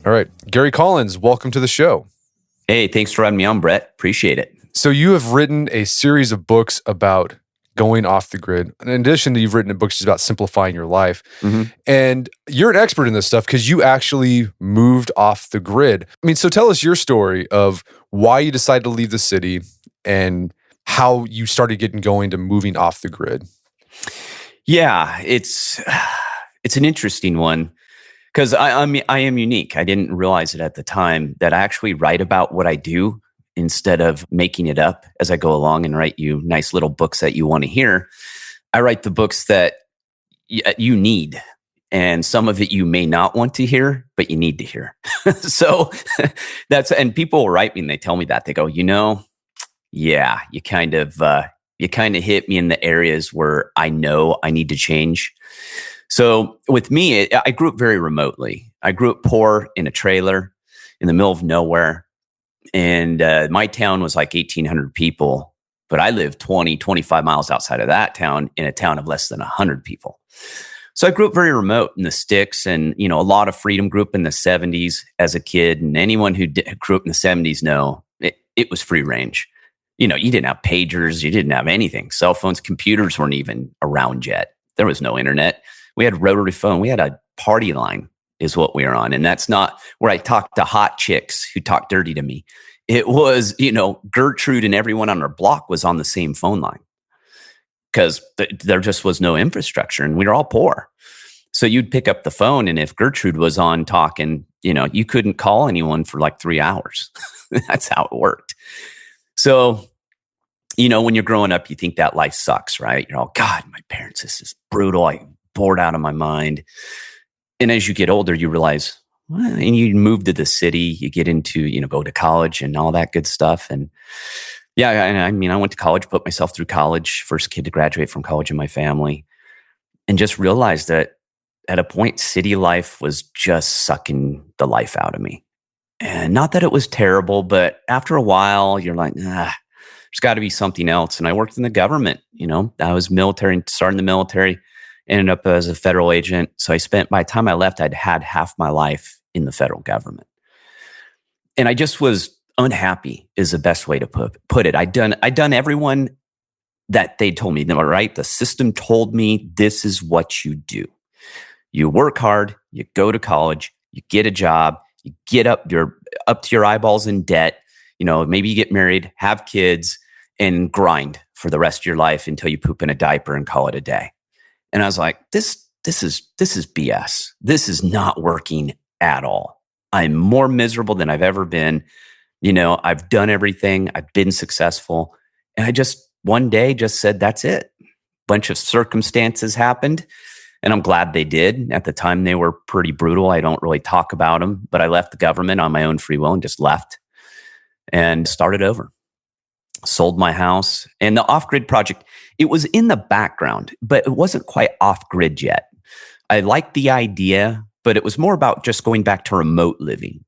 All right. Gary Collins, welcome to the show. Hey, thanks for having me on, Brett. Appreciate it. So you have written a series of books about going off the grid. In addition to you've written books about simplifying your life. Mm-hmm. And you're an expert in this stuff because you actually moved off the grid. I mean, so tell us your story of why you decided to leave the city and how you started getting going to moving off the grid. Yeah, it's an interesting one because I am unique. I didn't realize it at the time that I actually write about what I do instead of making it up as I go along and write you nice little books that you want to hear. I write the books that you need, and some of it you may not want to hear, but you need to hear. So and people will write me and they tell me that. They go, yeah, you kind of hit me in the areas where I know I need to change. So with me, I grew up very remotely. I grew up poor in a trailer in the middle of nowhere. And my town was like 1,800 people, but I lived 20, 25 miles outside of that town in a town of less than 100 people. So I grew up very remote in the sticks, and, a lot of freedom. Grew up in the 70s as a kid. And anyone who grew up in the 70s know it was free range. You didn't have pagers. You didn't have anything. Cell phones, computers weren't even around yet. There was no internet. We had rotary phone. We had a party line is what we were on. And that's not where I talked to hot chicks who talked dirty to me. It was, Gertrude and everyone on our block was on the same phone line because there just was no infrastructure and we were all poor. So you'd pick up the phone, and if Gertrude was on talking, you couldn't call anyone for like 3 hours. That's how it worked. So, when you're growing up, you think that life sucks, right? You're all, God, my parents, this is brutal. I'm bored out of my mind. And as you get older, you realize, and you move to the city, you get into, go to college and all that good stuff. And yeah, I went to college, put myself through college, first kid to graduate from college in my family, and just realized that at a point, city life was just sucking the life out of me. And not that it was terrible, but after a while, you're like, there's got to be something else. And I worked in the government. I was military, started in the military, ended up as a federal agent. So by the time I left, I'd had half my life in the federal government. And I just was unhappy is the best way to put it. I'd done everyone that they told me, right? The system told me this is what you do. You work hard, you go to college, you get a job, you get you're up to your eyeballs in debt. Maybe you get married, have kids, and grind for the rest of your life until you poop in a diaper and call it a day. And I was like, this is BS. This is not working at all. I'm more miserable than I've ever been. I've done everything. I've been successful. And I just one day just said, that's it. Bunch of circumstances happened. And I'm glad they did. At the time, they were pretty brutal. I don't really talk about them, but I left the government on my own free will and just left and started over. Sold my house. And the OffGrid project, it was in the background, but it wasn't quite OffGrid yet. I liked the idea, but it was more about just going back to remote living.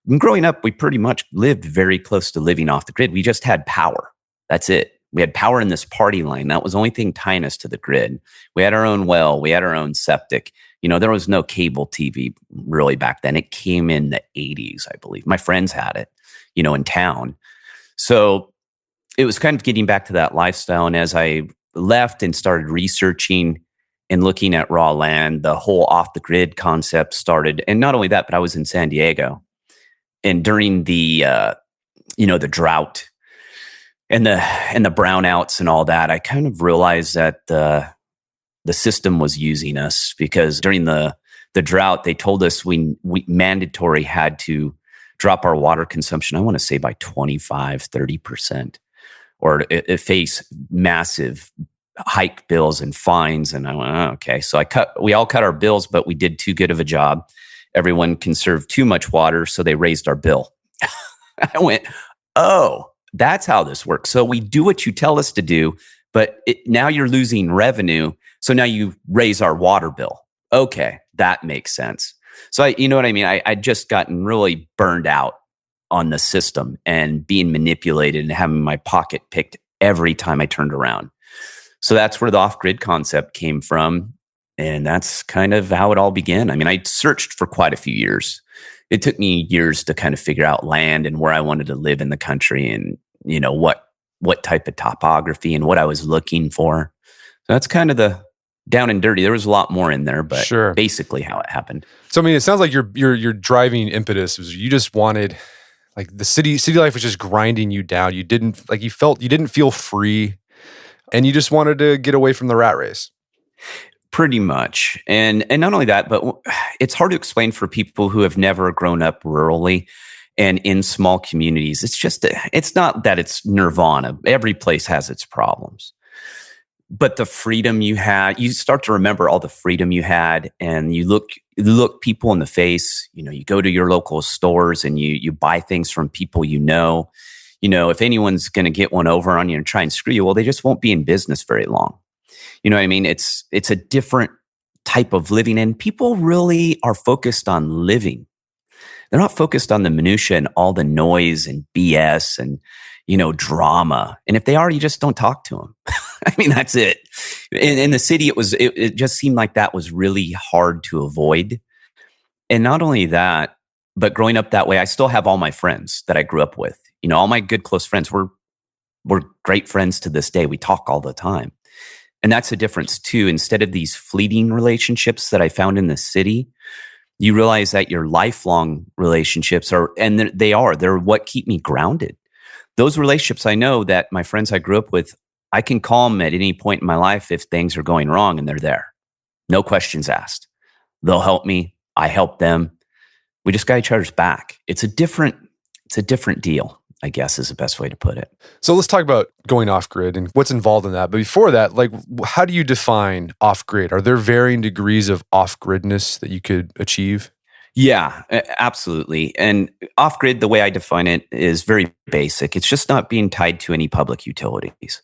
And growing up, we pretty much lived very close to living off the grid. We just had power. That's it. We had power in this party line. That was the only thing tying us to the grid. We had our own well. We had our own septic. There was no cable TV really back then. It came in the 80s, I believe. My friends had it, in town. So it was kind of getting back to that lifestyle. And as I left and started researching and looking at raw land, the whole off the grid concept started. And not only that, but I was in San Diego. And during the drought and the brownouts and all that, I kind of realized that the system was using us, because during the drought, they told us we mandatory had to drop our water consumption, I want to say by 25, 30%, or it face massive hike bills and fines. And I went, okay. So we all cut our bills, but we did too good of a job. Everyone conserved too much water, so they raised our bill. I went, oh, that's how this works. So we do what you tell us to do, but now you're losing revenue. So now you raise our water bill. Okay, that makes sense. So you know what I mean? I'd just gotten really burned out on the system and being manipulated and having my pocket picked every time I turned around. So that's where the off-grid concept came from. And that's kind of how it all began. I mean, I searched for quite a few years. It took me years to kind of figure out land and where I wanted to live in the country, and what type of topography and what I was looking for. So that's kind of the down and dirty. There was a lot more in there, but Sure. basically how it happened. So I mean, it sounds like your driving impetus was you just wanted, like, the city life was just grinding you down. You didn't feel free, and you just wanted to get away from the rat race. Pretty much. And not only that, but it's hard to explain for people who have never grown up rurally and in small communities. It's not that it's nirvana. Every place has its problems. But the freedom you had, you start to remember all the freedom you had, and you look people in the face. You go to your local stores and you buy things from people you know. If anyone's going to get one over on you and try and screw you, well, they just won't be in business very long. You know what I mean? It's a different type of living, and people really are focused on living. They're not focused on the minutia and all the noise and BS and, drama. And if they are, you just don't talk to them. I mean, that's it. In the city, it just seemed like that was really hard to avoid. And not only that, but growing up that way, I still have all my friends that I grew up with. All my good close friends we're great friends to this day. We talk all the time. And that's the difference too. Instead of these fleeting relationships that I found in the city, you realize that your lifelong relationships they're what keep me grounded. Those relationships, I know that my friends I grew up with, I can call them at any point in my life if things are going wrong, and they're there. No questions asked. They'll help me. I help them. We just got each other's back. It's a different deal, I guess, is the best way to put it. So let's talk about going off grid and what's involved in that. But before that, like, how do you define off grid? Are there varying degrees of off gridness that you could achieve? Yeah, absolutely. And off grid, the way I define it, is very basic. It's just not being tied to any public utilities.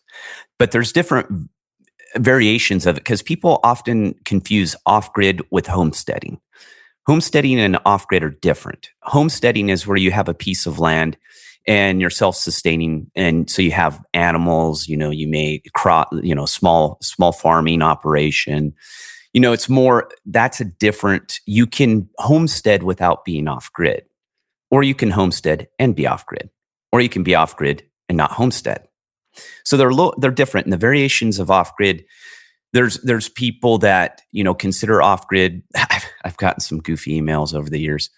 But there's different variations of it because people often confuse off grid with homesteading. Homesteading and off grid are different. Homesteading is where you have a piece of land and you're self-sustaining, and so you have animals. You may crop, small farming operation. It's more, that's a different. You can homestead without being off grid, or you can homestead and be off grid, or you can be off grid and not homestead. So they're different. And the variations of off grid, there's people that consider off grid. I've gotten some goofy emails over the years.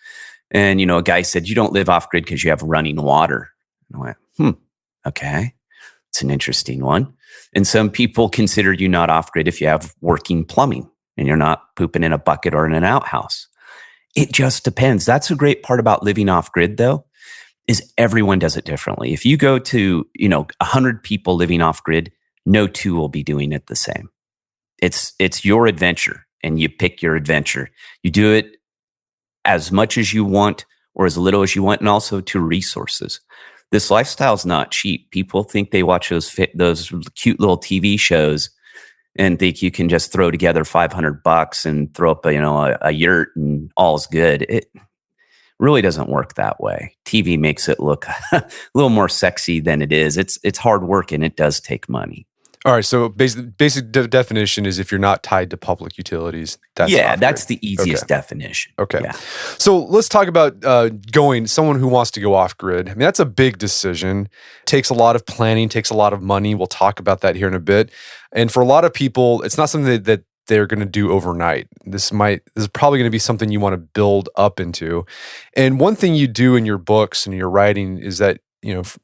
And, a guy said, you don't live off grid because you have running water. And I went, okay. It's an interesting one. And some people consider you not off grid if you have working plumbing and you're not pooping in a bucket or in an outhouse. It just depends. That's a great part about living off grid, though, is everyone does it differently. If you go to, 100 people living off grid, no two will be doing it the same. It's your adventure, and you pick your adventure. You do it as much as you want or as little as you want, and also to resources. This lifestyle is not cheap. People think they watch those cute little TV shows and think you can just throw together $500 and throw up a yurt and all's good. It really doesn't work that way. TV makes it look a little more sexy than it is. It's hard work, and it does take money. All right. So basic definition is if you're not tied to public utilities. That's the easiest definition. Okay. Yeah. So let's talk about someone who wants to go off grid. I mean, that's a big decision. Takes a lot of planning, takes a lot of money. We'll talk about that here in a bit. And for a lot of people, it's not something that they're going to do overnight. This is probably going to be something you want to build up into. And one thing you do in your books and your writing is that,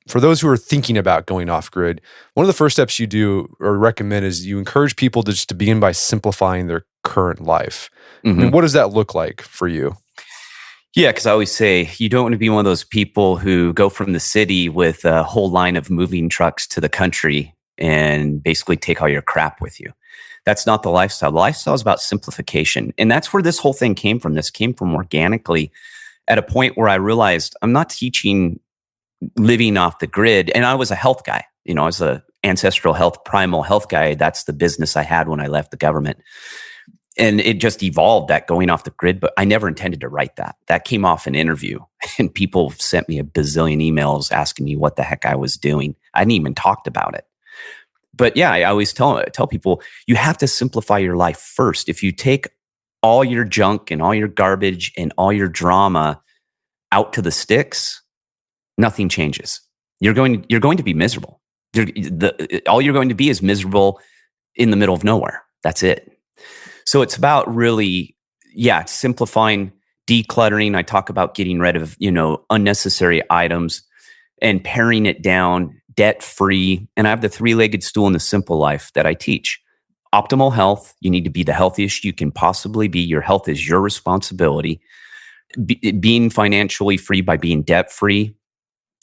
for those who are thinking about going off grid, one of the first steps you do or recommend is you encourage people to begin by simplifying their current life. Mm-hmm. I mean, what does that look like for you? Yeah, because I always say you don't want to be one of those people who go from the city with a whole line of moving trucks to the country and basically take all your crap with you. That's not the lifestyle. The lifestyle is about simplification. And that's where this whole thing came from. This came from organically at a point where I realized I'm not teaching living off the grid. And I was a health guy. I was a ancestral health, primal health guy. That's the business I had when I left the government. And it just evolved, that going off the grid, but I never intended to write that. That came off an interview, and people sent me a bazillion emails asking me what the heck I was doing. I hadn't even talked about it. But yeah, I always tell people you have to simplify your life first. If you take all your junk and all your garbage and all your drama out to the sticks, nothing changes. You're going to be miserable. All you're going to be is miserable in the middle of nowhere. That's it. So it's about really, simplifying, decluttering. I talk about getting rid of, unnecessary items and paring it down, debt free. And I have the 3-legged stool in the simple life that I teach. Optimal health. You need to be the healthiest you can possibly be. Your health is your responsibility. Being financially free by being debt free,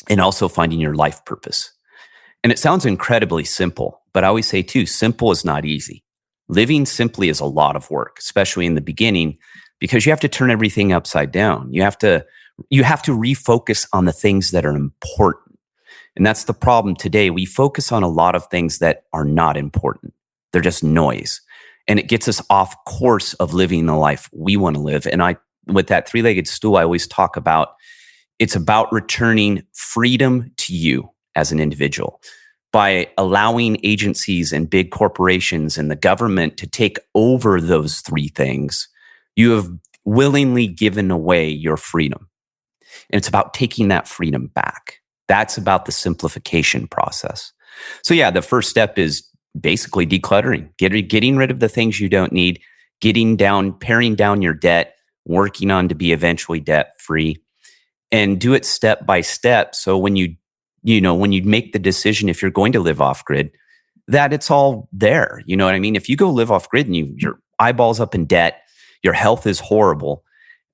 and also finding your life purpose. And it sounds incredibly simple, but I always say too, simple is not easy. Living simply is a lot of work, especially in the beginning, because you have to turn everything upside down. You have to refocus on the things that are important. And that's the problem today. We focus on a lot of things that are not important. They're just noise. And it gets us off course of living the life we want to live. And with that 3-legged stool, I always talk about, it's about returning freedom to you as an individual by allowing agencies and big corporations and the government to take over those 3 things. You have willingly given away your freedom. And it's about taking that freedom back. That's about the simplification process. So the first step is basically decluttering, getting rid of the things you don't need, paring down your debt, working on to be eventually debt free, and do it step by step. So when you make the decision, if you're going to live off grid, that it's all there. You know what I mean? If you go live off grid and your eyeballs up in debt, your health is horrible,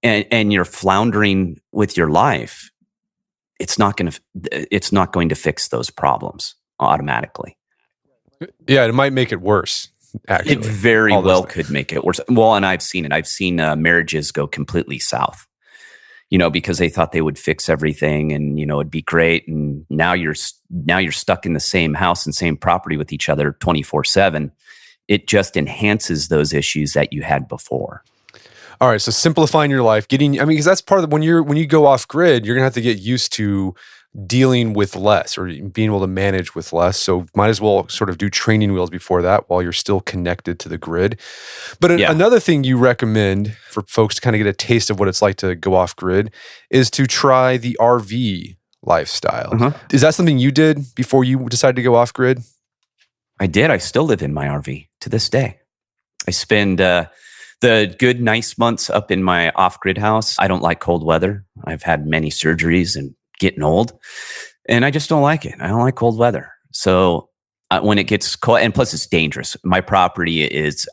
and you're floundering with your life, it's not going to fix those problems automatically. Yeah, it might make it worse. Actually, it very well could make it worse. Well, and I've seen it. I've seen marriages go completely south. Because they thought they would fix everything and, it'd be great. And now you're stuck in the same house and same property with each other 24/7. It just enhances those issues that you had before. All right. So simplifying your life, because that's part of when you go off grid, you're going to have to get used to dealing with less or being able to manage with less. So might as well sort of do training wheels before that while you're still connected to the grid. But another thing you recommend for folks to kind of get a taste of what it's like to go off grid is to try the RV lifestyle. Uh-huh. Is that something you did before you decided to go off grid? I did. I still live in my RV to this day. I spend the good, nice months up in my off-grid house. I don't like cold weather. I've had many surgeries and getting old, and I just don't like it. I don't like cold weather. So when it gets cold, and plus it's dangerous. My property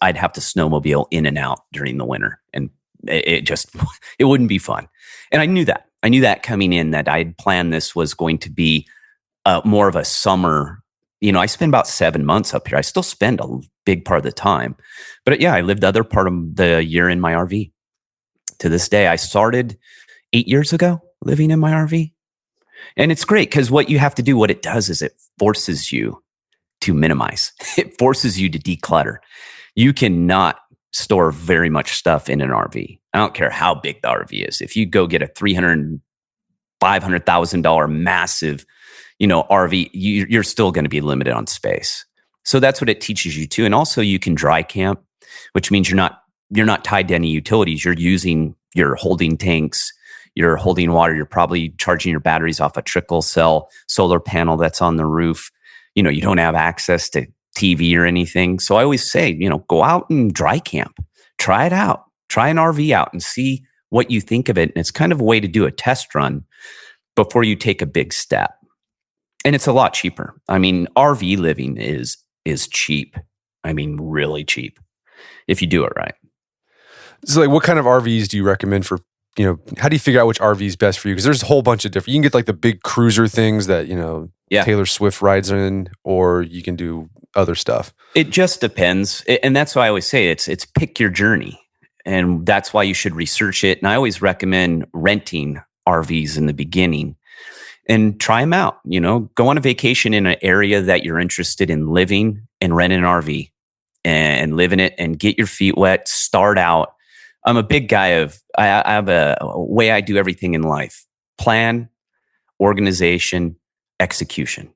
I'd have to snowmobile in and out during the winter, and it wouldn't be fun. And I knew that. I knew that coming in, that I had planned this was going to be more of a summer. I spend about 7 months up here. I still spend a big part of the time, but I lived the other part of the year in my RV. To this day, I started 8 years ago living in my RV. And it's great because what you have to do, what it does is it forces you to minimize. It forces you to declutter. You cannot store very much stuff in an RV. I don't care how big the RV is. If you go get a $300,000, $500,000 massive, RV, you're still going to be limited on space. So that's what it teaches you too. And also you can dry camp, which means you're not tied to any utilities. You're holding tanks. You're holding water. You're probably charging your batteries off a trickle cell solar panel that's on the roof. You don't have access to TV or anything. So I always say, go out and dry camp. Try it out. Try an RV out and see what you think of it. And it's kind of a way to do a test run before you take a big step. And it's a lot cheaper. RV living is cheap. Really cheap if you do it right. So what kind of RVs do you recommend for, how do you figure out which RV is best for you? Because there's a whole bunch of different, you can get like the big cruiser things that, Taylor Swift rides in, or you can do other stuff. It just depends. And that's why I always say it's pick your journey. And that's why you should research it. And I always recommend renting RVs in the beginning and try them out. Go on a vacation in an area that you're interested in living and rent an RV and live in it and get your feet wet, start out. I'm a big guy I have a way I do everything in life: plan, organization, execution.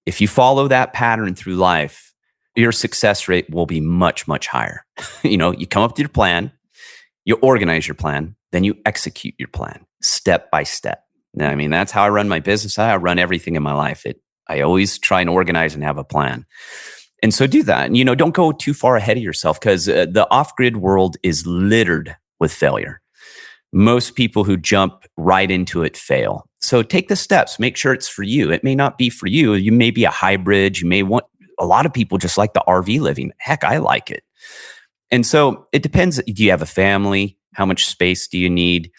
If you follow that pattern through life, your success rate will be much, much higher. You come up with your plan, you organize your plan, then you execute your plan step by step. Now, that's how I run my business. I run everything in my life. I always try and organize and have a plan. And so do that. And, don't go too far ahead of yourself, because the off-grid world is littered with failure. Most people who jump right into it fail. So take the steps. Make sure it's for you. It may not be for you. You may be a hybrid. You may want, a lot of people just like the RV living. Heck, I like it. And so it depends. Do you have a family? How much space do you need?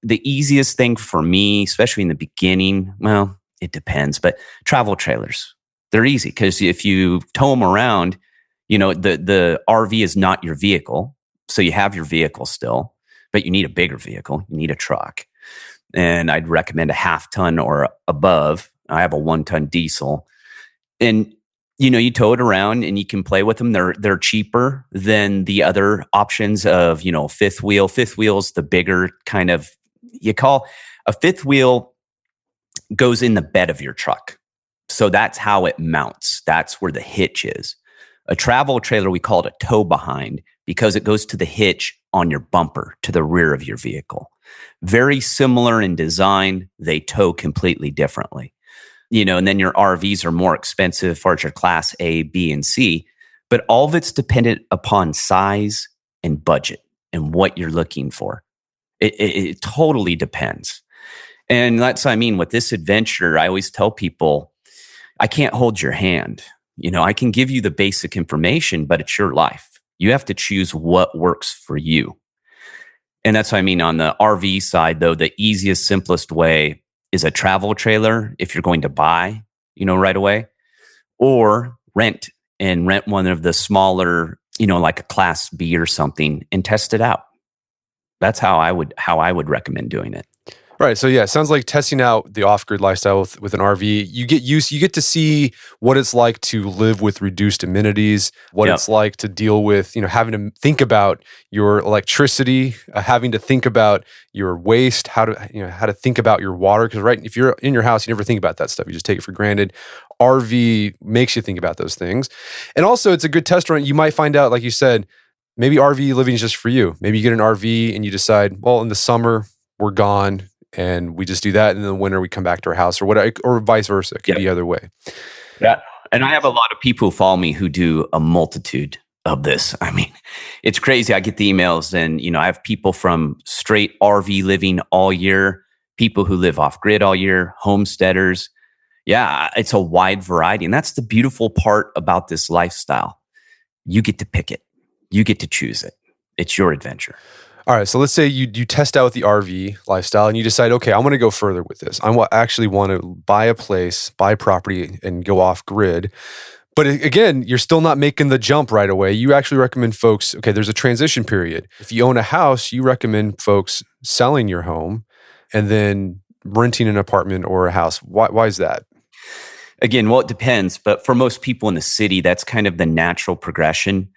The easiest thing for me, especially in the beginning, well, it depends, but travel trailers, they're easy because if you tow them around, the RV is not your vehicle. So you have your vehicle still, but you need a bigger vehicle. You need a truck. And I'd recommend a 0.5 ton or above. I have a 1 ton diesel. And, you tow it around and you can play with them. They're cheaper than the other options of, fifth wheel. Fifth wheel's the bigger kind of, you call a fifth wheel goes in the bed of your truck. So that's how it mounts. That's where the hitch is. A travel trailer, we call it a tow behind because it goes to the hitch on your bumper to the rear of your vehicle. Very similar in design. They tow completely differently. And then your RVs are more expensive for your class A, B, and C, but all of it's dependent upon size and budget and what you're looking for. It totally depends. And that's what I mean with this adventure. I always tell people, I can't hold your hand. I can give you the basic information, but it's your life. You have to choose what works for you. And that's what I mean on the RV side, though, the easiest, simplest way is a travel trailer if you're going to buy, right away, or rent one of the smaller, like a class B or something and test it out. That's how I would recommend doing it. Right. So yeah, it sounds like testing out the off-grid lifestyle with an RV. You get to see what it's like to live with reduced amenities, what it's like to deal with, having to think about your electricity, having to think about your waste, how to think about your water. Because if you're in your house, you never think about that stuff. You just take it for granted. RV makes you think about those things. And also it's a good test run. You might find out, like you said, maybe RV living is just for you. Maybe you get an RV and you decide, well, in the summer we're gone. And we just do that, and in the winter we come back to our house, or vice versa. It could be either way. Yeah, and I have a lot of people who follow me who do a multitude of this. It's crazy. I get the emails, and I have people from straight RV living all year, people who live off grid all year, homesteaders. Yeah, it's a wide variety, and that's the beautiful part about this lifestyle. You get to pick it. You get to choose it. It's your adventure. All right, so let's say you test out the RV lifestyle and you decide, okay, I want to go further with this. I actually want to buy a place, buy property, and go off grid. But again, you're still not making the jump right away. You actually recommend folks, okay, there's a transition period. If you own a house, you recommend folks selling your home and then renting an apartment or a house. Why is that? Again, well, it depends. But for most people in the city, that's kind of the natural progression.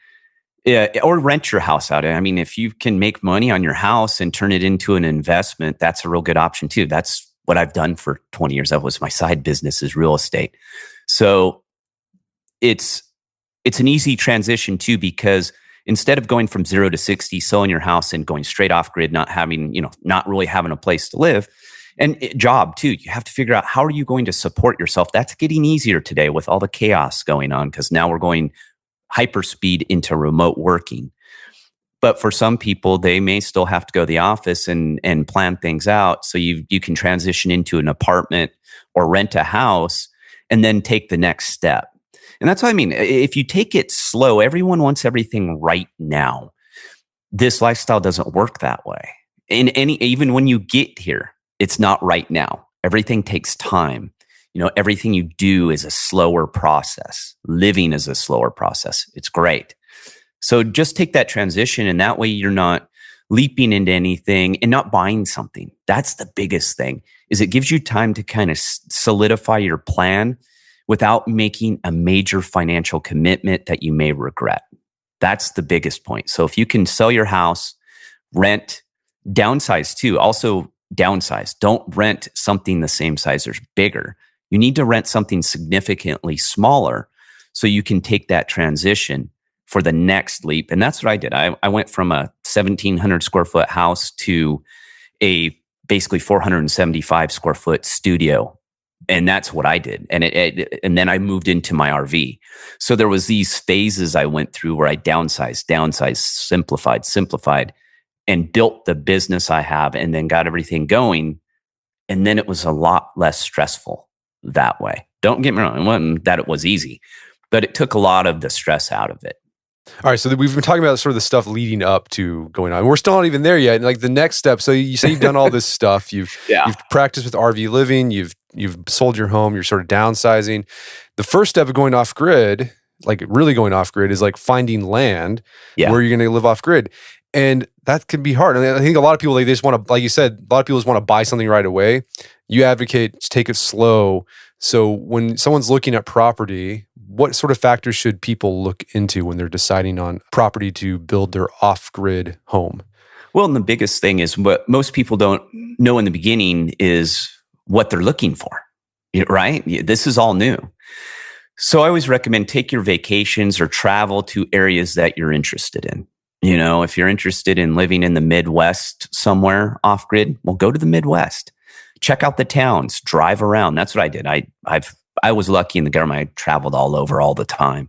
Yeah, or rent your house out. If you can make money on your house and turn it into an investment, that's a real good option too. That's what I've done for 20 years. That was my side business, is real estate. So it's an easy transition too, because instead of going from 0 to 60, selling your house and going straight off grid, not really having a place to live, and job too, you have to figure out how are you going to support yourself. That's getting easier today with all the chaos going on, because now we're going hyperspeed into remote working. But for some people, they may still have to go to the office and plan things out. So you can transition into an apartment or rent a house and then take the next step. And that's what I mean. If you take it slow, everyone wants everything right now. This lifestyle doesn't work that way. Even when you get here, it's not right now. Everything takes time. Everything you do is a slower process. Living is a slower process. It's great. So just take that transition, and that way you're not leaping into anything and not buying something. That's the biggest thing, is it gives you time to kind of solidify your plan without making a major financial commitment that you may regret. That's the biggest point. So if you can sell your house, rent, downsize too. Also downsize. Don't rent something the same size or bigger. You need to rent something significantly smaller so you can take that transition for the next leap. And that's what I did. I went from a 1,700 square foot house to a basically 475 square foot studio. And that's what I did. And and then I moved into my RV. So there was these phases I went through where I downsized, simplified, and built the business I have, and then got everything going. And then it was a lot less stressful that way. Don't get me wrong, it wasn't that it was easy, but it took a lot of the stress out of it. All right, so we've been talking about sort of the stuff leading up to going on. We're still not even there yet. And like the next step, so you say you've done all this stuff. You've practiced with RV living. You've sold your home. You're sort of downsizing. The first step of going off grid, like really going off grid, is like finding land where you're going to live off grid, and that can be hard. And I think a lot of people, like, they just want to, like you said, a lot of people just want to buy something right away. You advocate take it slow. So when someone's looking at property, what sort of factors should people look into when they're deciding on property to build their off-grid home? Well, and the biggest thing is what most people don't know in the beginning is what they're looking for, right? This is all new. So I always recommend take your vacations or travel to areas that you're interested in. If you're interested in living in the Midwest somewhere off-grid, well, go to the Midwest. Check out the towns, drive around. That's what I did. I was lucky in the government. I traveled all over all the time.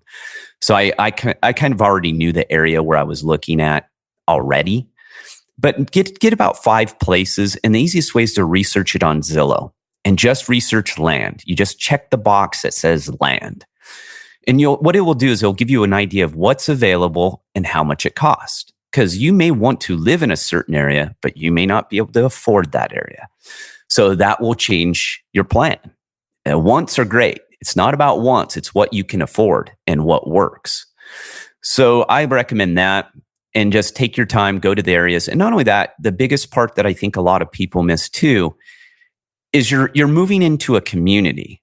So I kind of already knew the area where I was looking at already. But get about 5 places. And the easiest way is to research it on Zillow and just research land. You just check the box that says land. And what it will do is it'll give you an idea of what's available and how much it costs. Because you may want to live in a certain area, but you may not be able to afford that area. So that will change your plan. Wants are great. It's not about wants. It's what you can afford and what works. So I recommend that, and just take your time, go to the areas. And not only that, the biggest part that I think a lot of people miss too is you're moving into a community.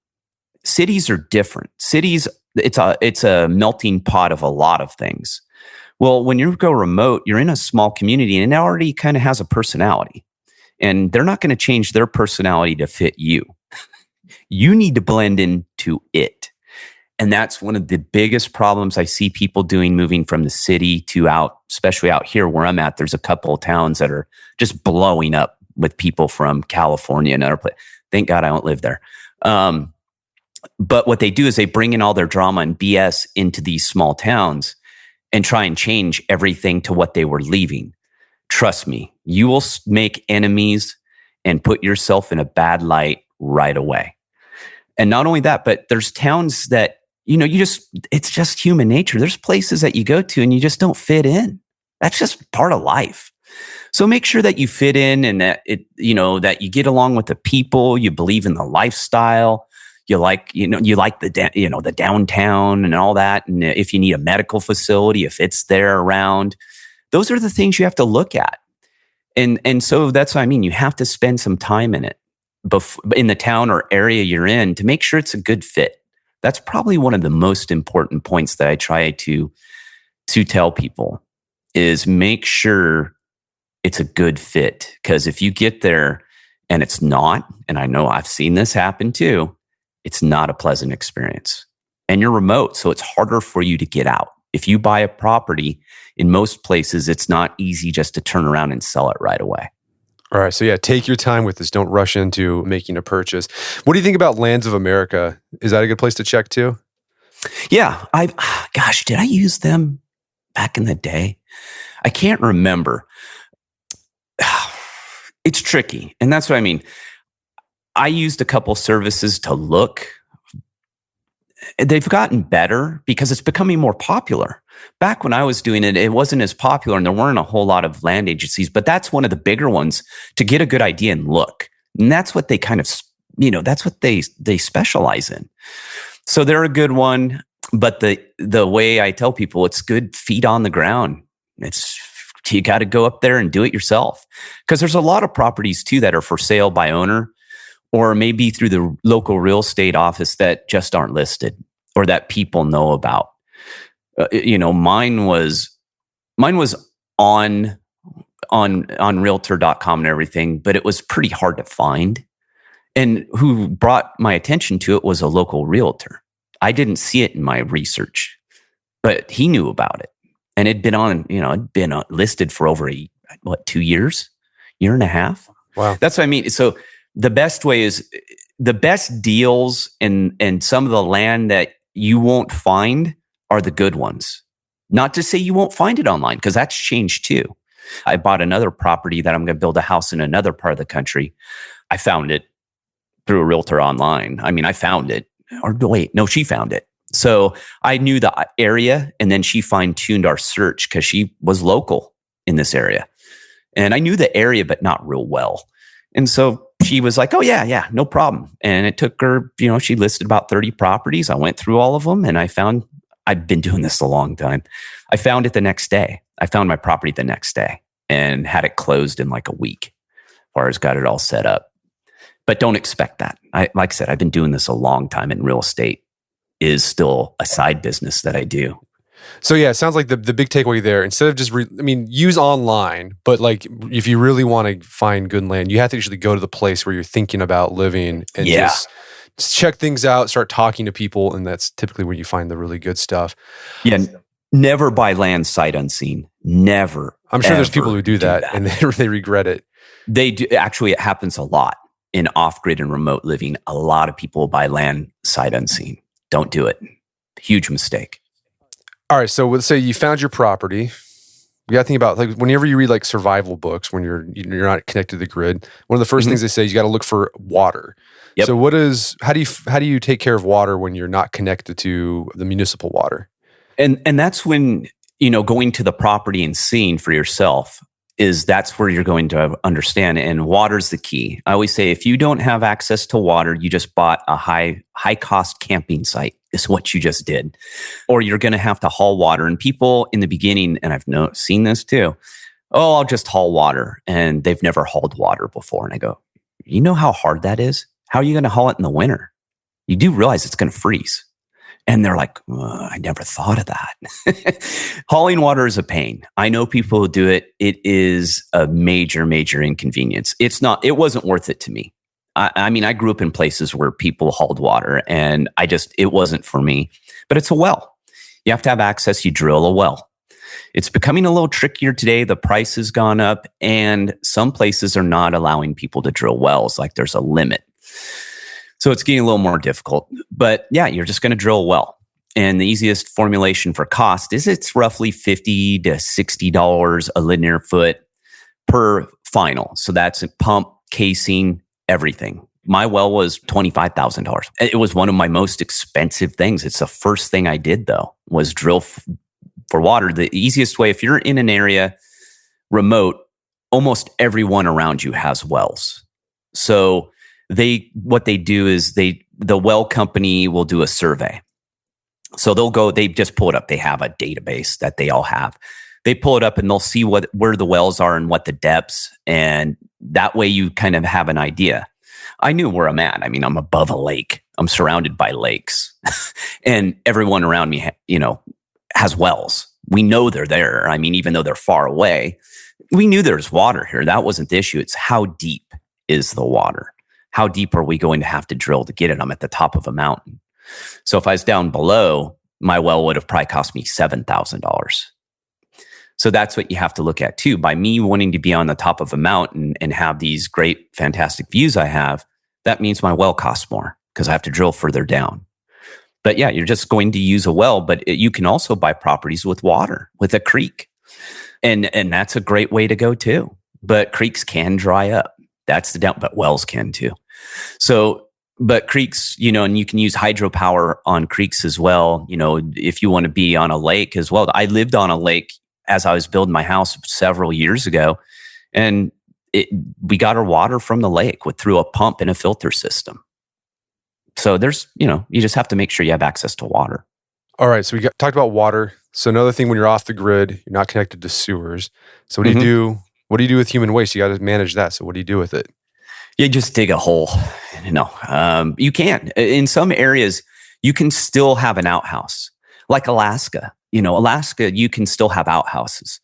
Cities are different. Cities, it's a melting pot of a lot of things. Well, when you go remote, you're in a small community and it already kind of has a personality. And they're not going to change their personality to fit you. You need to blend into it. And that's one of the biggest problems I see people doing, moving from the city to out, especially out here where I'm at. There's a couple of towns that are just blowing up with people from California and other places. Thank God I don't live there. But what they do is they bring in all their drama and BS into these small towns and try and change everything to what they were leaving. Trust me, you will make enemies and put yourself in a bad light right away. And not only that, but there's towns that, it's just human nature. There's places that you go to and you just don't fit in. That's just part of life. So make sure that you fit in and that that you get along with the people, you believe in the lifestyle, you like the downtown and all that. And if you need a medical facility, if it's there around, those are the things you have to look at. And so that's what I mean. You have to spend some time in it, in the town or area you're in, to make sure it's a good fit. That's probably one of the most important points that I try to tell people is make sure it's a good fit. Because if you get there and it's not, and I know I've seen this happen too, it's not a pleasant experience. And you're remote, so it's harder for you to get out. If you buy a property, in most places, it's not easy just to turn around and sell it right away. All right. So take your time with this. Don't rush into making a purchase. What do you think about Lands of America? Is that a good place to check too? Yeah. Did I use them back in the day? I can't remember. It's tricky. And that's what I mean. I used a couple services to look. They've gotten better because it's becoming more popular. Back when I was doing it, it wasn't as popular and there weren't a whole lot of land agencies, but that's one of the bigger ones to get a good idea and look. And that's what they kind of, that's what they specialize in. So they're a good one, but the way I tell people, it's good feet on the ground. You got to go up there and do it yourself. Because there's a lot of properties too that are for sale by owner, or maybe through the local real estate office that just aren't listed or that people know about. Mine was on realtor.com and everything, but it was pretty hard to find. And who brought my attention to it was a local realtor. I didn't see it in my research, but he knew about it. And it'd been listed for over 2 years, year and a half. Wow. That's what I mean. So the best way is the best deals and some of the land that you won't find are the good ones. Not to say you won't find it online, because that's changed too. I bought another property that I'm going to build a house in another part of the country. I found it through a realtor online. I mean, I found it. Or wait, no, she found it. So I knew the area, and then she fine-tuned our search because she was local in this area. And I knew the area, but not real well. And so she was like, oh, yeah, no problem. And it took her, she listed about 30 properties. I went through all of them, and I've been doing this a long time. I found it the next day. I found my property the next day and had it closed in like a week, as far as got it all set up. But don't expect that. Like I said, I've been doing this a long time, and real estate is still a side business that I do. So yeah, it sounds like the big takeaway there, instead of just, use online, but like if you really want to find good land, you have to actually go to the place where you're thinking about living and just check things out, start talking to people. And that's typically where you find the really good stuff. Yeah. Never buy land sight unseen. Never. I'm sure there's people who do that. And they regret it. They do. Actually, it happens a lot in off-grid and remote living. A lot of people buy land sight unseen. Don't do it. Huge mistake. All right. So let's say you found your property. You got to think about, like, whenever you read like survival books, when you're not connected to the grid, one of the first things they say is you got to look for water. Yep. So how do you take care of water when you're not connected to the municipal water? And that's when, going to the property and seeing for yourself that's where you're going to understand. And water's the key. I always say, if you don't have access to water, you just bought a high cost camping site, is what you just did. Or you're going to have to haul water. And people in the beginning, and I've seen this too, I'll just haul water. And they've never hauled water before. And I go, you know how hard that is? How are you going to haul it in the winter? You do realize it's going to freeze. And they're like, I never thought of that. Hauling water is a pain. I know people who do it. It is a major, major inconvenience. It wasn't worth it to me. I grew up in places where people hauled water, and it wasn't for me. But it's a well. You have to have access. You drill a well. It's becoming a little trickier today. The price has gone up, and some places are not allowing people to drill wells. Like, there's a limit. So it's getting a little more difficult. But yeah, you're just going to drill a well. And the easiest formulation for cost is it's roughly $50 to $60 a linear foot per final. So that's a pump, casing, everything. My well was $25,000. It was one of my most expensive things. It's the first thing I did, though, was drill for water. The easiest way, if you're in an area remote, almost everyone around you has wells. So what they do is the well company will do a survey. So they just pull it up. They have a database that they all have. They pull it up and they'll see where the wells are and what the depths, and that way you kind of have an idea. I knew where I'm at. I'm above a lake. I'm surrounded by lakes, and everyone around me, has wells. We know they're there. Even though they're far away, we knew there's water here. That wasn't the issue. It's how deep is the water? How deep are we going to have to drill to get it? I'm at the top of a mountain. So if I was down below, my well would have probably cost me $7,000. So that's what you have to look at too. By me wanting to be on the top of a mountain and have these great, fantastic views I have, that means my well costs more because I have to drill further down. But yeah, you're just going to use a well, but you can also buy properties with water, with a creek. And that's a great way to go too. But creeks can dry up. That's the down, but wells can too. So, but creeks, and you can use hydropower on creeks as well. If you want to be on a lake as well. I lived on a lake as I was building my house several years ago, and we got our water from the lake through a pump and a filter system. So there's, you just have to make sure you have access to water. All right. So we talked about water. So another thing, when you're off the grid, you're not connected to sewers. So what do you do? What do you do with human waste? You got to manage that. So what do you do with it? You just dig a hole. You can. In some areas, you can still have an outhouse. Like Alaska. Alaska, you can still have outhouses.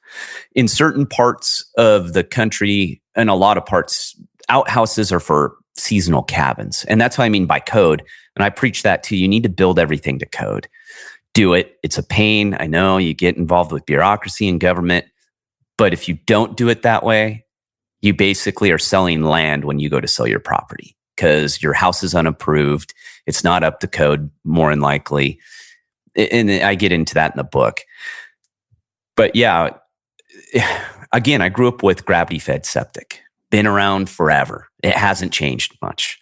In certain parts of the country, and a lot of parts, outhouses are for seasonal cabins. And that's what I mean by code. And I preach that too. You need to build everything to code. Do it. It's a pain. I know you get involved with bureaucracy and government, but if you don't do it that way, you basically are selling land when you go to sell your property because your house is unapproved. It's not up to code, more than likely. And I get into that in the book. But yeah, again, I grew up with gravity-fed septic. Been around forever. It hasn't changed much.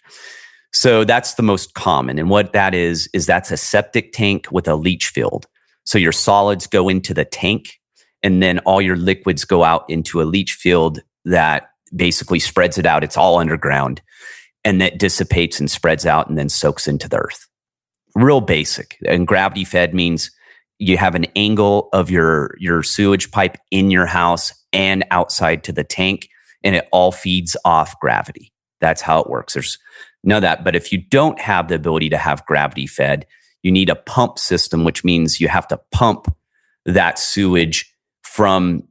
So that's the most common. And what that is that's a septic tank with a leach field. So your solids go into the tank, and then all your liquids go out into a leach field that basically spreads it out. It's all underground, and that dissipates and spreads out and then soaks into the earth. Real basic. And gravity fed means you have an angle of your sewage pipe in your house and outside to the tank, and it all feeds off gravity. That's how it works. There's none of that. But if you don't have the ability to have gravity fed, you need a pump system, which means you have to pump that sewage from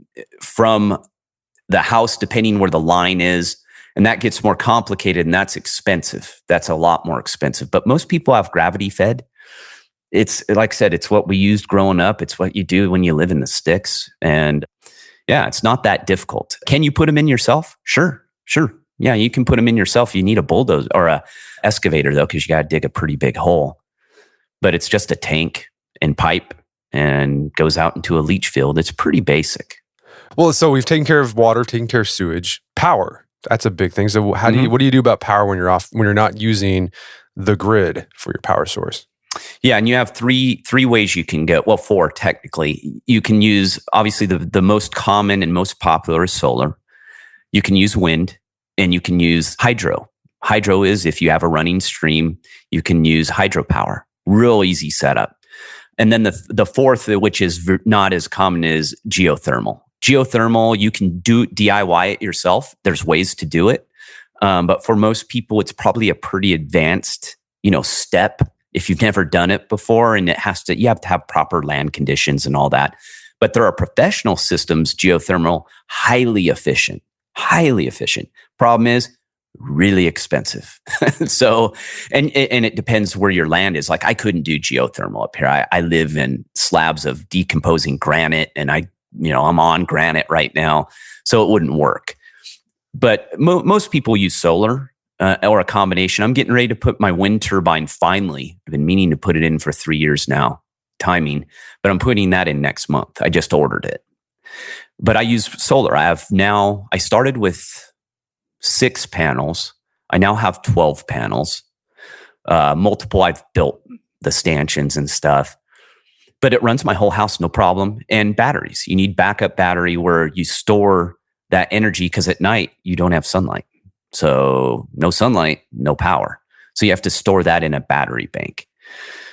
the house, depending where the line is. And that gets more complicated, and that's expensive. That's a lot more expensive. But most people have gravity fed. It's like I said, it's what we used growing up. It's what you do when you live in the sticks. And yeah, it's not that difficult. Can you put them in yourself? Sure. Yeah, you can put them in yourself. You need a bulldozer or a excavator though, because you got to dig a pretty big hole. But it's just a tank and pipe and goes out into a leach field. It's pretty basic. Well, so we've taken care of water, taken care of sewage, power. That's a big thing. So what do you do about power when you're not using the grid for your power source? Yeah, and you have three ways you can go. Well, four technically. You can use, obviously, the most common and most popular is solar. You can use wind, and you can use hydro. Hydro is if you have a running stream, you can use hydropower. Real easy setup. And then the fourth, which is not as common, is geothermal. Geothermal, you can do DIY it yourself. There's ways to do it. But for most people, it's probably a pretty advanced, step if you've never done it before, and you have to have proper land conditions and all that. But there are professional systems, geothermal, highly efficient. Problem is really expensive. So, and it depends where your land is. Like I couldn't do geothermal up here. I live in slabs of decomposing granite, and I'm on granite right now, so it wouldn't work. But most people use solar or a combination. I'm getting ready to put my wind turbine finally. I've been meaning to put it in for 3 years now, timing, but I'm putting that in next month. I just ordered it. But I use solar. I started with 6 panels. I now have 12 panels. Multiple, I've built the stanchions and stuff. But it runs my whole house, no problem. And batteries. You need backup battery where you store that energy because at night you don't have sunlight. So no sunlight, no power. So you have to store that in a battery bank.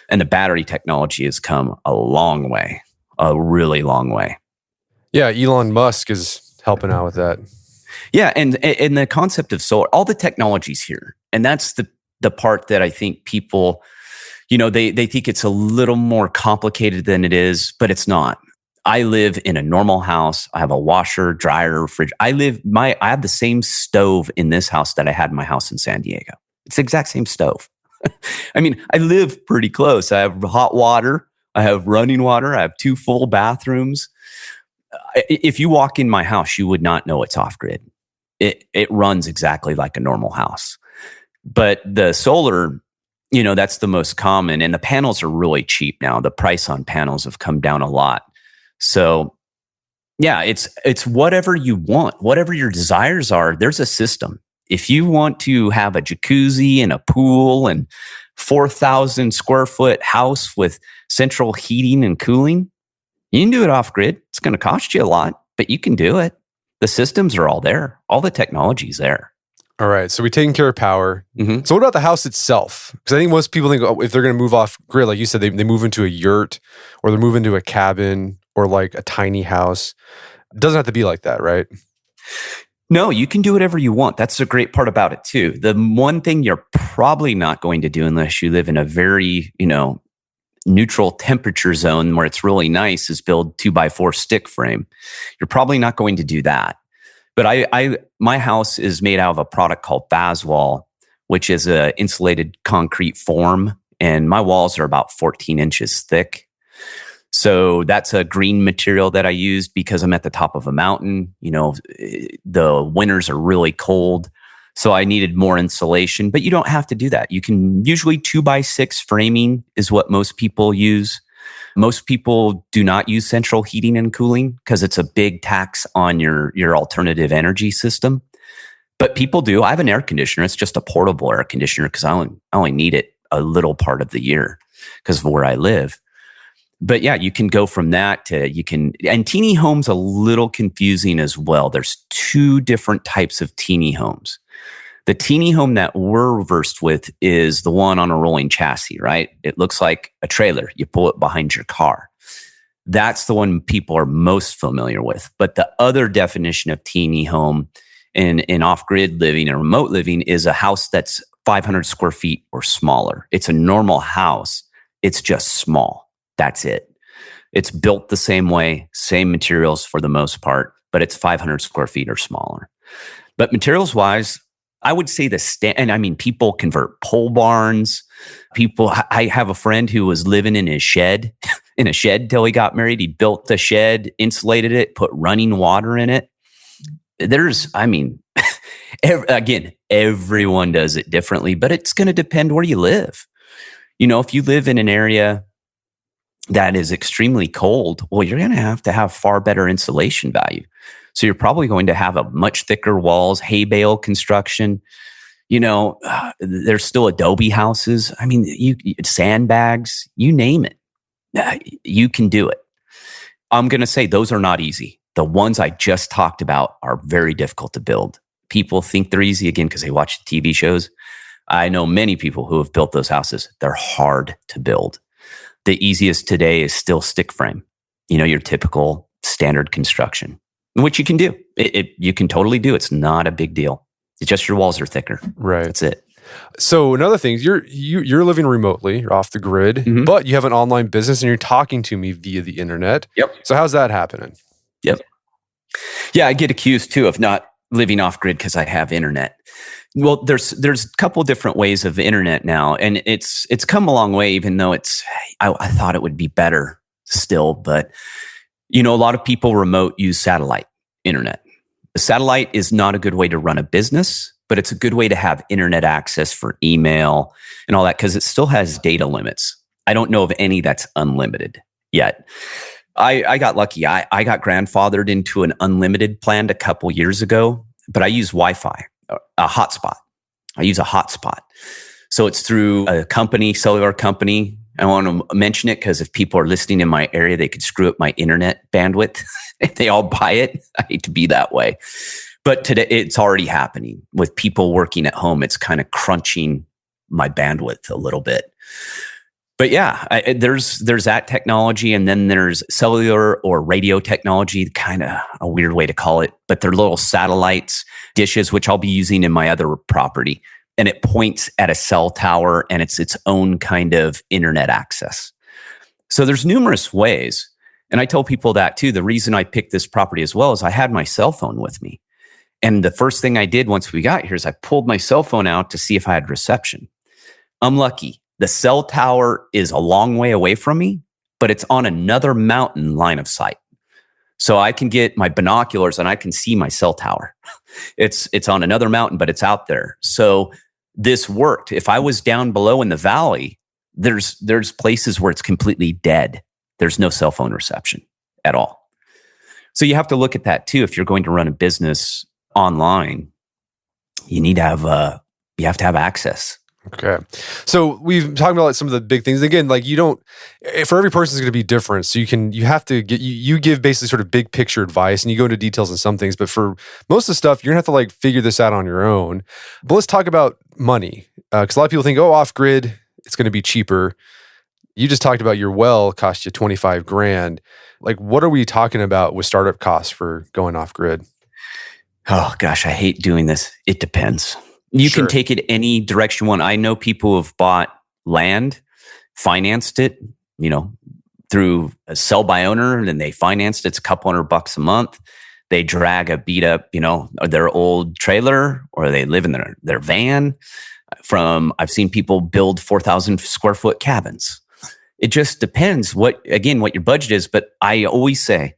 And the battery technology has come a long way, a really long way. Yeah, Elon Musk is helping out with that. Yeah, and the concept of solar, all the technology's here. And that's the part that I think people, they think it's a little more complicated than it is, but it's not. I live in a normal house. I have a washer, dryer, fridge. I have the same stove in this house that I had in my house in San Diego. It's the exact same stove. I mean, I live pretty close. I have hot water. I have running water. I have 2 full bathrooms. If you walk in my house, you would not know it's off-grid. It runs exactly like a normal house. But the solar, that's the most common. And the panels are really cheap now. The price on panels have come down a lot. So yeah, it's whatever you want, whatever your desires are, there's a system. If you want to have a jacuzzi and a pool and 4,000 square foot house with central heating and cooling, you can do it off grid. It's going to cost you a lot, but you can do it. The systems are all there. All the technology's there. All right. So we're taking care of power. Mm-hmm. So what about the house itself? Because I think most people think if they're going to move off grid, like you said, they move into a yurt or they move into a cabin or like a tiny house. It doesn't have to be like that, right? No, you can do whatever you want. That's the great part about it too. The one thing you're probably not going to do unless you live in a very, neutral temperature zone where it's really nice is build 2x4 stick frame. You're probably not going to do that. But my house is made out of a product called Baswall, which is a insulated concrete form. And my walls are about 14 inches thick. So that's a green material that I used because I'm at the top of a mountain. The winters are really cold. So I needed more insulation, but you don't have to do that. You can usually 2x6 framing is what most people use. Most people do not use central heating and cooling because it's a big tax on your alternative energy system. But people do. I have an air conditioner. It's just a portable air conditioner because I only need it a little part of the year because of where I live. But yeah, you can go from that to and teeny homes a little confusing as well. There's two different types of teeny homes. The teeny home that we're versed with is the one on a rolling chassis, right? It looks like a trailer. You pull it behind your car. That's the one people are most familiar with. But the other definition of teeny home in off-grid living and remote living is a house that's 500 square feet or smaller. It's a normal house. It's just small. That's it. It's built the same way, same materials for the most part, but it's 500 square feet or smaller. But materials wise, I would say people convert pole barns. I have a friend who was living in a shed till he got married. He built the shed, insulated it, put running water in it. Everyone does it differently, but it's going to depend where you live. If you live in an area that is extremely cold, well, you're going to have far better insulation value. So you're probably going to have a much thicker walls, hay bale construction. There's still adobe houses. Sandbags, you name it. You can do it. I'm going to say those are not easy. The ones I just talked about are very difficult to build. People think they're easy again because they watch the TV shows. I know many people who have built those houses. They're hard to build. The easiest today is still stick frame. Your typical standard construction, which you can do. You can totally do. It's not a big deal. It's just your walls are thicker. Right. That's it. So another thing, you're living remotely, you're off the grid, Mm-hmm. but you have an online business and you're talking to me via the internet. Yep. So how's that happening? Yep. Yeah, I get accused too of not living off grid because I have internet. Well, there's a couple different ways of internet now, and it's come a long way. Even though I thought it would be better still, but a lot of people remote use satellite internet. The satellite is not a good way to run a business, but it's a good way to have internet access for email and all that because it still has data limits. I don't know of any that's unlimited yet. I got lucky. I got grandfathered into an unlimited plan a couple years ago, but I use Wi-Fi, a hotspot. I use a hotspot. So it's through a company, cellular company. I want to mention it because if people are listening in my area, they could screw up my internet bandwidth. If they all buy it, I hate to be that way. But today it's already happening with people working at home. It's kind of crunching my bandwidth a little bit. But yeah, there's that technology, and then there's cellular or radio technology, kind of a weird way to call it, but they're little satellites, dishes, which I'll be using in my other property. And it points at a cell tower, and it's its own kind of internet access. So there's numerous ways. And I tell people that too. The reason I picked this property as well is I had my cell phone with me. And the first thing I did once we got here is I pulled my cell phone out to see if I had reception. I'm lucky. The cell tower is a long way away from me, but it's on another mountain line of sight. So I can get my binoculars and I can see my cell tower. It's on another mountain, but it's out there. So this worked. If I was down below in the valley, there's places where it's completely dead. There's no cell phone reception at all. So you have to look at that too. If you're going to run a business online, you have to have access. Okay. So we've talked about some of the big things. Again, like for every person is going to be different. So you have to you give basically sort of big picture advice and you go into details on some things, but for most of the stuff, you're going to have to figure this out on your own. But let's talk about money. Because a lot of people think, off grid, it's going to be cheaper. You just talked about your well cost you $25,000. What are we talking about with startup costs for going off grid? Oh gosh, I hate doing this. It depends. You Sure. can take it any direction you want. I know people who have bought land, financed it, through a sell by owner, and then they financed it. It's a couple $100 a month. They drag a beat up, their old trailer, or they live in their van. I've seen people build 4,000 square foot cabins. It just depends what your budget is. But I always say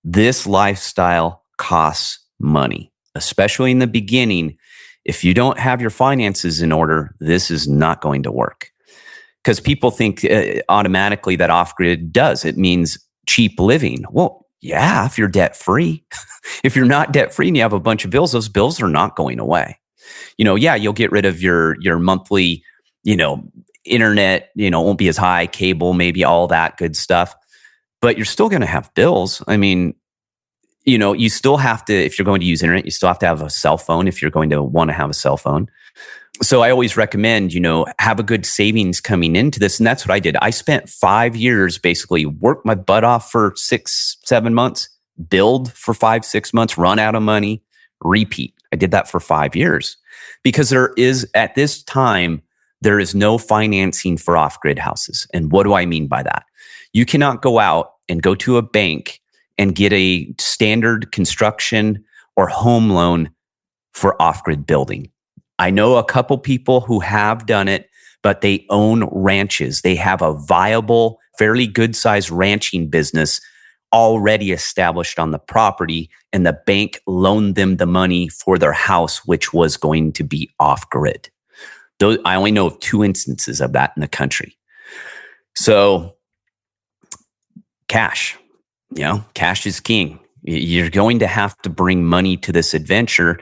this lifestyle costs money, especially in the beginning. If you don't have your finances in order, this is not going to work. Because people think automatically that OffGrid does. It means cheap living. Well, yeah, if you're debt free. If you're not debt free and you have a bunch of bills, those bills are not going away. Yeah, you'll get rid of your monthly, internet, won't be as high, cable, maybe all that good stuff. But you're still going to have bills. I mean, you still have to, if you're going to use internet, you still have to have a cell phone if you're going to want to have a cell phone. So I always recommend, have a good savings coming into this. And that's what I did. I spent 5 years, basically worked my butt off for 6-7 months, build for 5-6 months, run out of money, repeat. I did that for 5 years because at this time, there is no financing for off-grid houses. And what do I mean by that? You cannot go out and go to a bank and get a standard construction or home loan for off-grid building. I know a couple people who have done it, but they own ranches. They have a viable, fairly good-sized ranching business already established on the property, and the bank loaned them the money for their house, which was going to be off-grid. I only know of 2 instances of that in the country. So cash, cash is king. You're going to have to bring money to this adventure.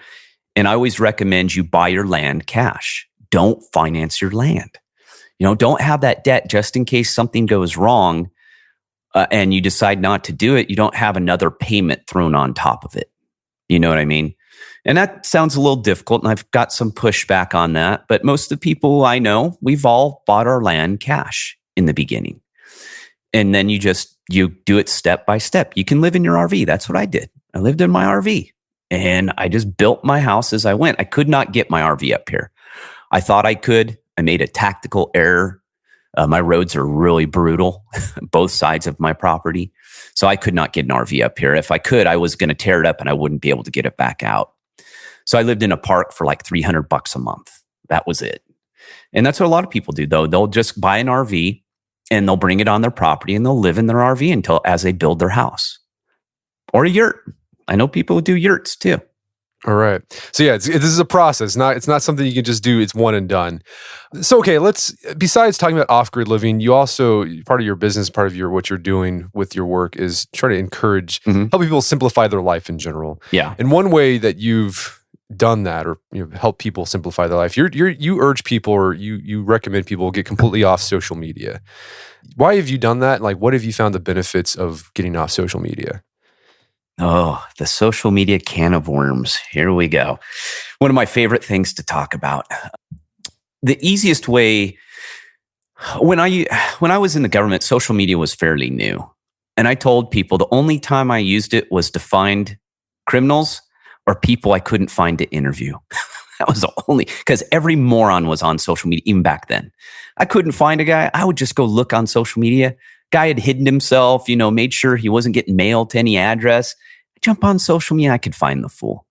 And I always recommend you buy your land cash. Don't finance your land. Don't have that debt just in case something goes wrong and you decide not to do it. You don't have another payment thrown on top of it. You know what I mean? And that sounds a little difficult, and I've got some pushback on that. But most of the people I know, we've all bought our land cash in the beginning. And then you do it step by step. You can live in your RV. That's what I did. I lived in my RV. And I just built my house as I went. I could not get my RV up here. I thought I could. I made a tactical error. My roads are really brutal, both sides of my property. So I could not get an RV up here. If I could, I was going to tear it up and I wouldn't be able to get it back out. So I lived in a park for like $300 a month. That was it. And that's what a lot of people do, though. They'll just buy an RV and they'll bring it on their property and they'll live in their RV as they build their house. Or a yurt. I know people who do yurts too. All right. So yeah, this is a process. It's not something you can just do. It's one and done. So okay, besides talking about off-grid living, you also, part of your business, part of what you're doing with your work is try to encourage, help people simplify their life in general. Yeah. And one way that you've done that, or help people simplify their life, you urge people, or you recommend people get completely off social media. Why have you done that? Like, what have you found the benefits of getting off social media? Oh, the social media can of worms. Here we go. One of my favorite things to talk about. The easiest way, when I was in the government, social media was fairly new. And I told people the only time I used it was to find criminals or people I couldn't find to interview. That was the only, because every moron was on social media, even back then. I couldn't find a guy. I would just go look on social media. Guy had hidden himself, made sure he wasn't getting mail to any address. I jump on social media, I could find the fool.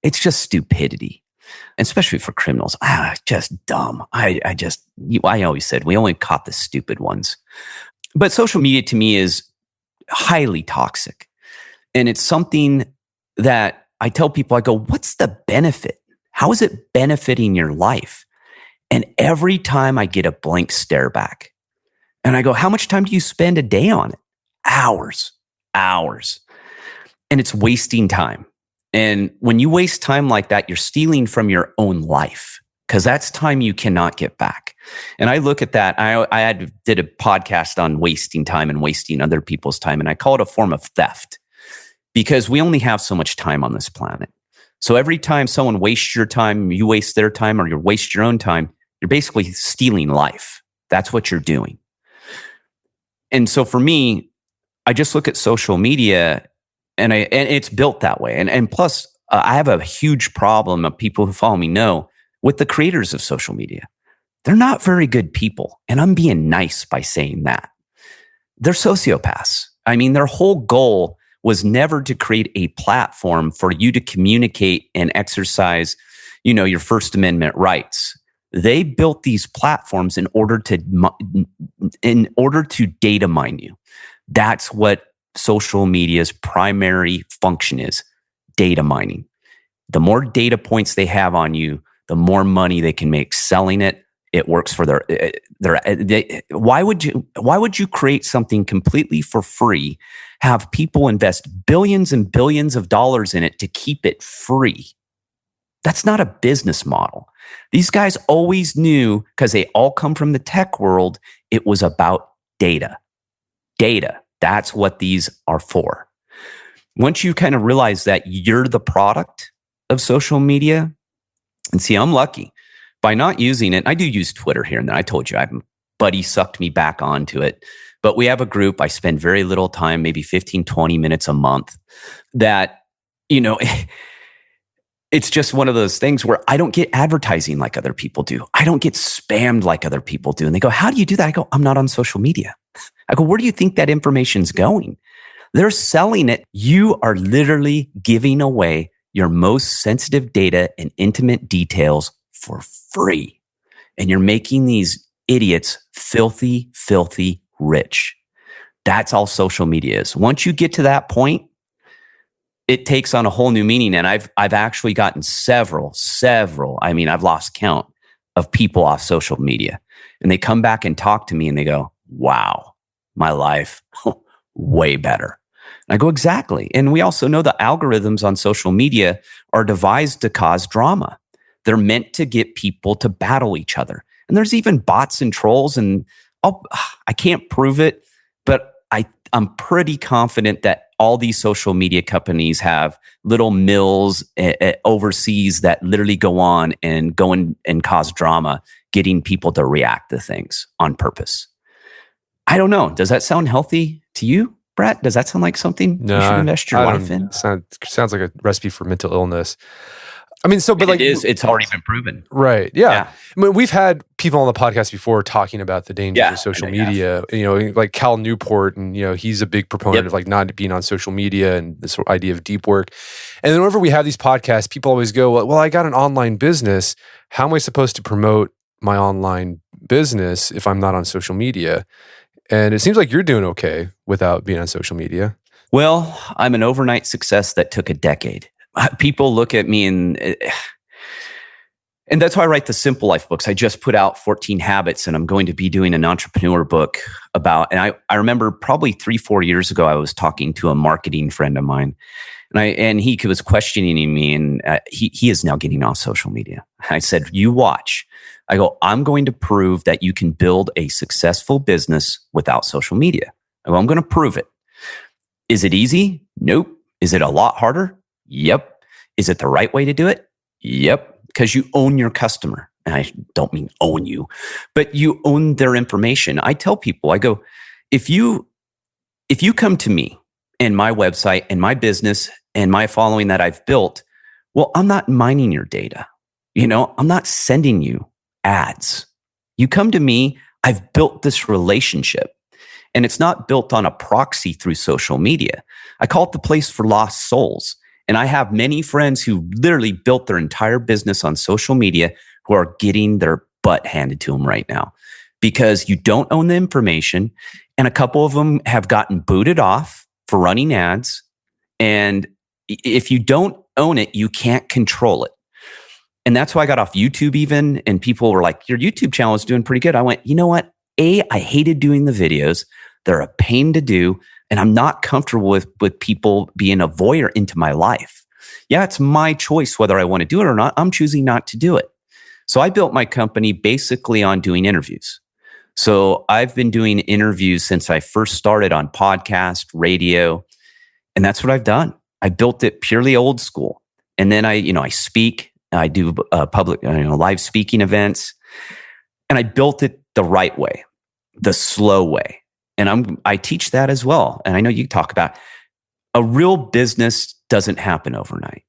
It's just stupidity, especially for criminals. Just dumb. I always said we only caught the stupid ones. But social media to me is highly toxic. And it's something that I tell people, I go, what's the benefit? How is it benefiting your life? And every time I get a blank stare back. And I go, how much time do you spend a day on it? Hours. And it's wasting time. And when you waste time like that, you're stealing from your own life, because that's time you cannot get back. And I look at that. I did a podcast on wasting time and wasting other people's time. And I call it a form of theft, because we only have so much time on this planet. So every time someone wastes your time, you waste their time, or you waste your own time, you're basically stealing life. That's what you're doing. And so for me, I just look at social media, and it's built that way. And plus, I have a huge problem of people who follow me know with the creators of social media. They're not very good people. And I'm being nice by saying that. They're sociopaths. I mean, their whole goal was never to create a platform for you to communicate and exercise, your First Amendment rights. They built these platforms in order to data mine you. That's what social media's primary function is: data mining. The more data points they have on you, the more money they can make selling it. It works for why would you create something completely for free, have people invest billions and billions of dollars in it to keep it free? That's not a business model. These guys always knew, because they all come from the tech world, it was about data. Data. That's what these are for. Once you kind of realize that you're the product of social media, and see, I'm lucky. By not using it, I do use Twitter here and then. I told you, my buddy sucked me back onto it. But we have a group. I spend very little time, maybe 15, 20 minutes a month, that, it's just one of those things where I don't get advertising like other people do. I don't get spammed like other people do. And they go, how do you do that? I go, I'm not on social media. I go, where do you think that information's going? They're selling it. You are literally giving away your most sensitive data and intimate details for free. And you're making these idiots filthy, filthy rich. That's all social media is. Once you get to that point, it takes on a whole new meaning. And I've actually gotten several, I've lost count of people off social media. And they come back and talk to me and they go, wow, my life, way better. And I go, exactly. And we also know the algorithms on social media are devised to cause drama. They're meant to get people to battle each other. And there's even bots and trolls, and I can't prove it, but I'm pretty confident that all these social media companies have little mills overseas that literally go and cause drama, getting people to react to things on purpose. I don't know. Does that sound healthy to you, Brett? Does that sound like something you should invest your life in? Sounds like a recipe for mental illness. I mean, but like, it's already been proven. Right. Yeah. I mean, we've had people on the podcast before talking about the dangers of social media, like Cal Newport, and, he's a big proponent of like not being on social media and this idea of deep work. And then whenever we have these podcasts, people always go, well, I got an online business. How am I supposed to promote my online business if I'm not on social media? And it seems like you're doing okay without being on social media. Well, I'm an overnight success that took a decade. People look at me and that's why I write the Simple Life books. I just put out 14 Habits, and I'm going to be doing an entrepreneur book about, and I remember probably 3-4 years ago, I was talking to a marketing friend of mine, and he was questioning me, and he is now getting off social media. I said, you watch. I go, I'm going to prove that you can build a successful business without social media. I go, I'm going to prove it. Is it easy? Nope. Is it a lot harder? Yep. Is it the right way to do it? Yep. Because you own your customer. And I don't mean own you, but you own their information. I tell people, I go, if you come to me and my website and my business and my following that I've built, well, I'm not mining your data. I'm not sending you ads. You come to me, I've built this relationship. And it's not built on a proxy through social media. I call it the place for lost souls. And I have many friends who literally built their entire business on social media who are getting their butt handed to them right now because you don't own the information. And a couple of them have gotten booted off for running ads. And if you don't own it, you can't control it. And that's why I got off YouTube even. And people were like, your YouTube channel is doing pretty good. I went, you know what? I hated doing the videos. They're a pain to do. And I'm not comfortable with people being a voyeur into my life. Yeah, it's my choice whether I want to do it or not. I'm choosing not to do it. So I built my company basically on doing interviews. So I've been doing interviews since I first started on podcast, radio, and that's what I've done. I built it purely old school. And then I speak, I do public, live speaking events, and I built it the right way, the slow way. And I teach that as well. And I know you talk about a real business doesn't happen overnight.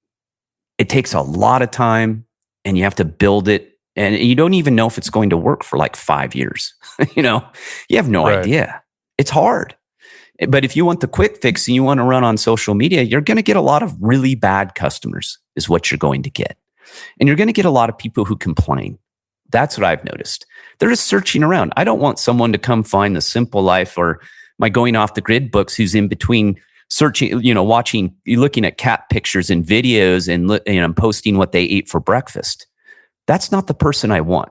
It takes a lot of time and you have to build it. And you don't even know if it's going to work for like 5 years. You have no idea. It's hard. But if you want the quick fix and you want to run on social media, you're going to get a lot of really bad customers is what you're going to get. And you're going to get a lot of people who complain. That's what I've noticed. They're just searching around. I don't want someone to come find the Simple Life or my Going Off the Grid books who's in between searching, watching, looking at cat pictures and videos and posting what they ate for breakfast. That's not the person I want.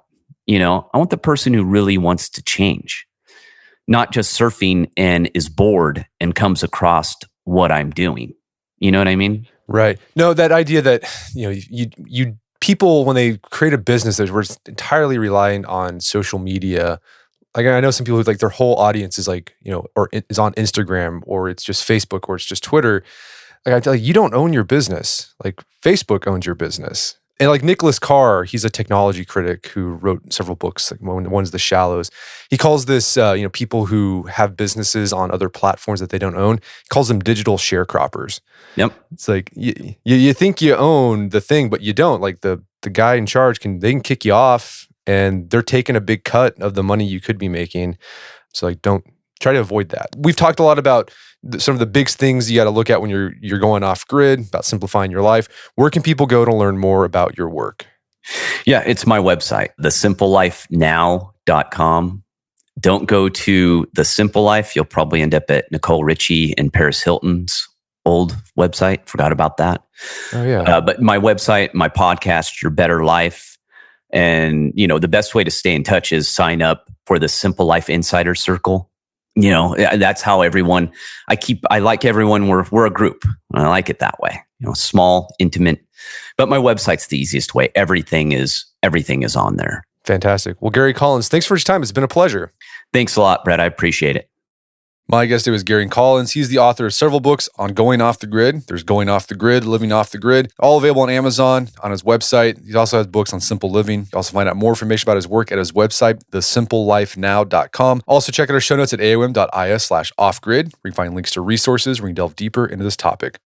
I want the person who really wants to change, not just surfing and is bored and comes across what I'm doing. You know what I mean? Right. No, that idea that, you people, when they create a business, we're entirely relying on social media. Like, I know some people who like their whole audience is like, or is on Instagram, or it's just Facebook, or it's just Twitter. Like, I tell you, you don't own your business. Like, Facebook owns your business. And like Nicholas Carr, he's a technology critic who wrote several books. Like one's The Shallows. He calls this, people who have businesses on other platforms that they don't own. He calls them digital sharecroppers. Yep. It's like you think you own the thing, but you don't. Like the guy in charge they can kick you off, and they're taking a big cut of the money you could be making. So like, don't try to avoid that. We've talked a lot about some of the big things you got to look at when you're going off grid, about simplifying your life. Where can people go to learn more about your work? Yeah, it's my website, thesimplelifenow.com. Don't go to The Simple Life. You'll probably end up at Nicole Richie and Paris Hilton's old website. Forgot about that. Oh, yeah. But my website, my podcast, Your Better Life. And, the best way to stay in touch is sign up for the Simple Life Insider Circle. That's how everyone, I like everyone. We're a group. I like it that way, small, intimate, but my website's the easiest way. Everything is on there. Fantastic. Well, Gary Collins, thanks for your time. It's been a pleasure. Thanks a lot, Brett. I appreciate it. My guest today was Gary Collins. He's the author of several books on going off the grid. There's Going Off the Grid, Living Off the Grid, all available on Amazon, on his website. He also has books on simple living. You also find out more information about his work at his website, thesimplelifenow.com. Also check out our show notes at aom.is/offgrid, where you can find links to resources where you can delve deeper into this topic.